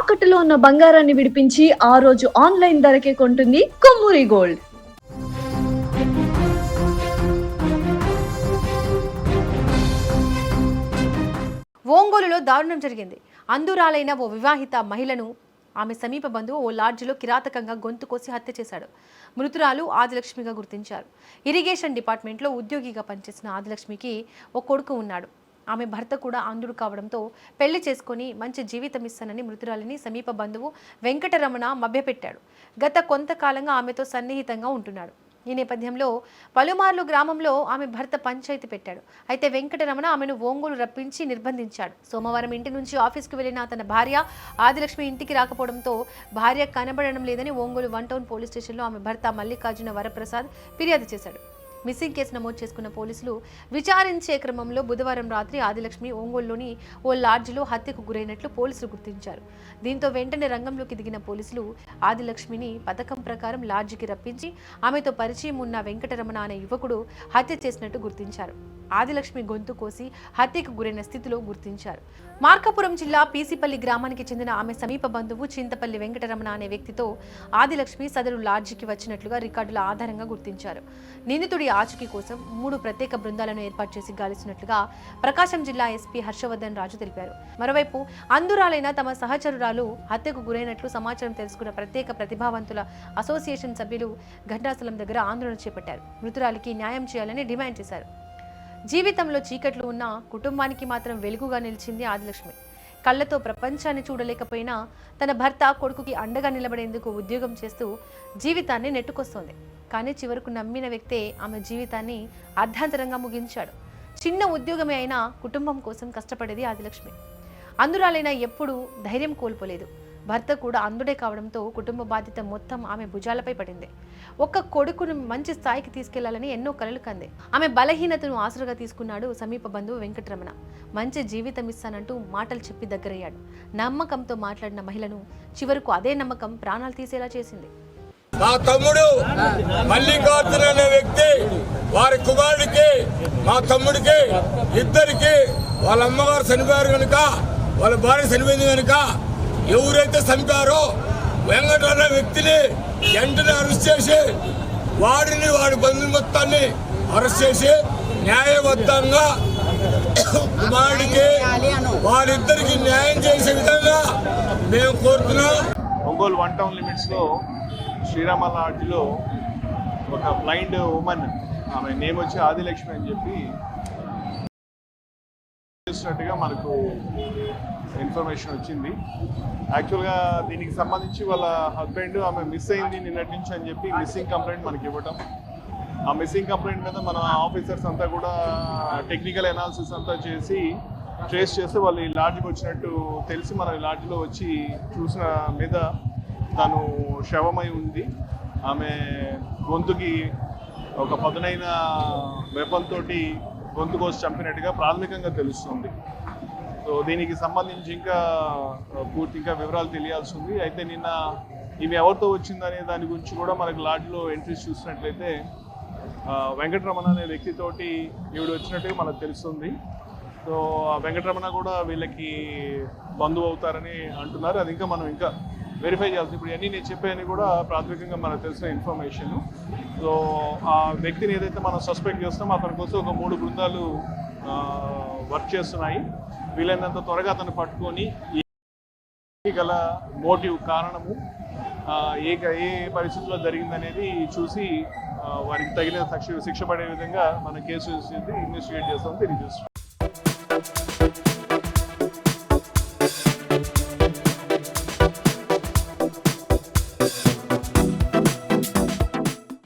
తాకట్టులో ఉన్న బంగారాన్ని విడిపించి ఆ రోజు ఆన్లైన్ ధరకే కొంటుంది కొమ్మూరి గోల్డ్. ఒంగోలులో దారుణం జరిగింది. అందురాలైన ఓ వివాహిత మహిళను ఆమె సమీప బంధువు ఓ లాడ్జిలో కిరాతకంగా గొంతు కోసి హత్య చేశాడు. మృతురాలు ఆదిలక్ష్మిగా గుర్తించారు. ఇరిగేషన్ డిపార్ట్మెంట్లో ఉద్యోగిగా పనిచేసిన ఆదిలక్ష్మికి ఓ కొడుకు ఉన్నాడు. ఆమె భర్త కూడా అంధుడు కావడంతో పెళ్లి చేసుకుని మంచి జీవితం ఇస్తానని మృతురాలిని సమీప బంధువు వెంకటరమణ మభ్యపెట్టాడు. గత కొంతకాలంగా ఆమెతో సన్నిహితంగా ఉంటున్నాడు. ఈ నేపథ్యంలో పలుమార్లు గ్రామంలో ఆమె భర్త పంచాయతీ పెట్టాడు. అయితే వెంకటరమణ ఆమెను ఒంగోలు రప్పించి నిర్బంధించాడు. సోమవారం ఇంటి నుంచి ఆఫీస్కు వెళ్లిన తన భార్య ఆదిలక్ష్మి ఇంటికి రాకపోవడంతో భార్య కనబడడం లేదని ఒంగోలు 1 టౌన్ పోలీస్ స్టేషన్లో ఆమె భర్త మల్లికార్జున వరప్రసాద్ ఫిర్యాదు చేశాడు. మిస్సింగ్ కేసు నమోదు చేసుకున్న పోలీసులు విచారించే క్రమంలో బుధవారం రాత్రి ఆదిలక్ష్మి ఒంగోలులోని ఓ లాడ్జిలో హత్యకు గురైనట్లు పోలీసులు గుర్తించారు. దీంతో వెంటనే రంగంలోకి దిగిన పోలీసులు ఆదిలక్ష్మిని పథకం ప్రకారం లాడ్జికి రప్పించి ఆమెతో పరిచయం ఉన్న వెంకటరమణ అనే యువకుడు హత్య చేసినట్టు గుర్తించారు. ఆదిలక్ష్మి గొంతు కోసి హత్యకు గురైన స్థితిలో గుర్తించారు. మార్కాపురం జిల్లా పీసిపల్లి గ్రామానికి చెందిన ఆమె సమీప బంధువు చింతపల్లి వెంకటరమణ అనే వ్యక్తితో ఆదిలక్ష్మి సదరు లాడ్జికి వచ్చినట్లుగా రికార్డుల ఆధారంగా గుర్తించారు. నిందితుడి ఆచూకీ కోసం 3 ప్రత్యేక బృందాలను ఏర్పాటు చేసి గాలిస్తున్నట్లుగా ప్రకాశం జిల్లా ఎస్పీ హర్షవర్ధన్ రాజు తెలిపారు. మరోవైపు అందురాలైన తమ సహచరురాలు హత్యకు గురైనట్లు సమాచారం తెలుసుకున్న ప్రత్యేక ప్రతిభావంతుల అసోసియేషన్ సభ్యులు ఘటనాస్థలం దగ్గర ఆందోళన చేపట్టారు. మృతురాలికి న్యాయం చేయాలని డిమాండ్ చేశారు. జీవితంలో చీకట్లు ఉన్న కుటుంబానికి మాత్రం వెలుగుగా నిలిచింది ఆదిలక్ష్మి. కళ్ళతో ప్రపంచాన్ని చూడలేకపోయినా తన భర్త కొడుకుకి అండగా నిలబడేందుకు ఉద్యోగం చేస్తూ జీవితాన్ని నెట్టుకొస్తోంది. కానీ చివరకు నమ్మిన వ్యక్తే ఆమె జీవితాన్ని అర్ధాంతరంగా ముగించాడు. చిన్న ఉద్యోగమే అయినా కుటుంబం కోసం కష్టపడేది ఆదిలక్ష్మి. అందురాలైనా ఎప్పుడూ ధైర్యం కోల్పోలేదు. భర్త కూడా అంధుడే కావడంతో కుటుంబ బాధ్యత మొత్తం ఆమె భుజాలపై పడింది. ఒక్క కొడుకును మంచి స్థాయికి తీసుకెళ్లాలని ఎన్నో కలలు కంది. ఆమె బలహీనతను ఆసరాగా తీసుకున్నాడు సమీప బంధువు వెంకటరమణ. మంచి జీవితం ఇస్తానంటూ మాటలు చెప్పి దగ్గరయ్యాడు. నమ్మకంతో మాట్లాడిన మహిళను చివరకు అదే నమ్మకం ప్రాణాలు తీసేలా చేసింది. మా తమ్ముడు మల్లికార్జున అనే వ్యక్తి వారి కుమారుడికి మా తమ్ముడికి ఇద్దరికి వాళ్ళ అమ్మగారు చనిపోయారు కనుక వాళ్ళ భార్య చనిపోయింది కనుక ఎవరైతే చంపారో వెంకట అనే వ్యక్తిని వెంటనే అరెస్ట్ చేసి వాడిని వాడి బంధువు మొత్తాన్ని అరెస్ట్ చేసి న్యాయబద్ధంగా కుమారుడికి వారిద్దరికి న్యాయం చేసే విధంగా మేము కోరుతున్నాం. ఒంగోలు 1 టౌన్ లిమిట్స్లో శ్రీరామ లాడ్జ్లో ఒక బ్లైండ్ ఉమెన్, ఆమె నేమ్ వచ్చి ఆదిలక్ష్మి అని చెప్పి చేసినట్టుగా మనకు ఇన్ఫర్మేషన్ వచ్చింది. యాక్చువల్గా దీనికి సంబంధించి వాళ్ళ హస్బెండ్ ఆమె మిస్ అయింది నిన్నటి నుంచి అని చెప్పి మిస్సింగ్ కంప్లైంట్ మనకి ఇవ్వటం, ఆ మిస్సింగ్ కంప్లైంట్ మీద మన ఆఫీసర్స్ అంతా కూడా టెక్నికల్ అనాలిసిస్ అంతా చేసి ట్రేస్ చేస్తే వాళ్ళు ఈ లాడ్జ్కి వచ్చినట్టు తెలిసి మనం ఈ లాడ్జ్లో వచ్చి చూసిన మీద తను శవమై ఉంది. ఆమె గొంతుకి ఒక పదునైన వెపన్ తోటి గొంతు కోసి చంపినట్టుగా ప్రాథమికంగా తెలుస్తుంది. సో దీనికి సంబంధించి ఇంకా వివరాలు తెలియాల్సి ఉంది. అయితే నిన్న ఈమె ఎవరితో వచ్చిందనే దాని గురించి కూడా మనకు లాడ్జ్లో ఎంట్రీస్ చూసినట్లయితే వెంకటరమణ అనే వ్యక్తితోటి ఈవిడ వచ్చినట్టుగా మనకు తెలుస్తుంది. సో ఆ వెంకటరమణ కూడా వీళ్ళకి బంధువు అవుతారని అంటున్నారు. అది ఇంకా మనం వెరిఫై చేయాల్సి. ఇప్పుడు అన్నీ నేను చెప్పాయని కూడా ప్రాథమికంగా మనకు తెలిసిన ఇన్ఫర్మేషన్. సో ఆ వ్యక్తిని ఏదైతే మనం సస్పెక్ట్ చేస్తామో అతని కోసం ఒక 3 బృందాలు వర్క్ చేస్తున్నాయి. వీలైనంత త్వరగా అతను పట్టుకొని గల మోటివ్, కారణము, ఏ పరిస్థితుల్లో జరిగిందనేది చూసి వారికి తగిన శిక్ష పడే విధంగా మన కేసు ఇన్వెస్టిగేట్ చేస్తామని తెలియజేస్తున్నాం.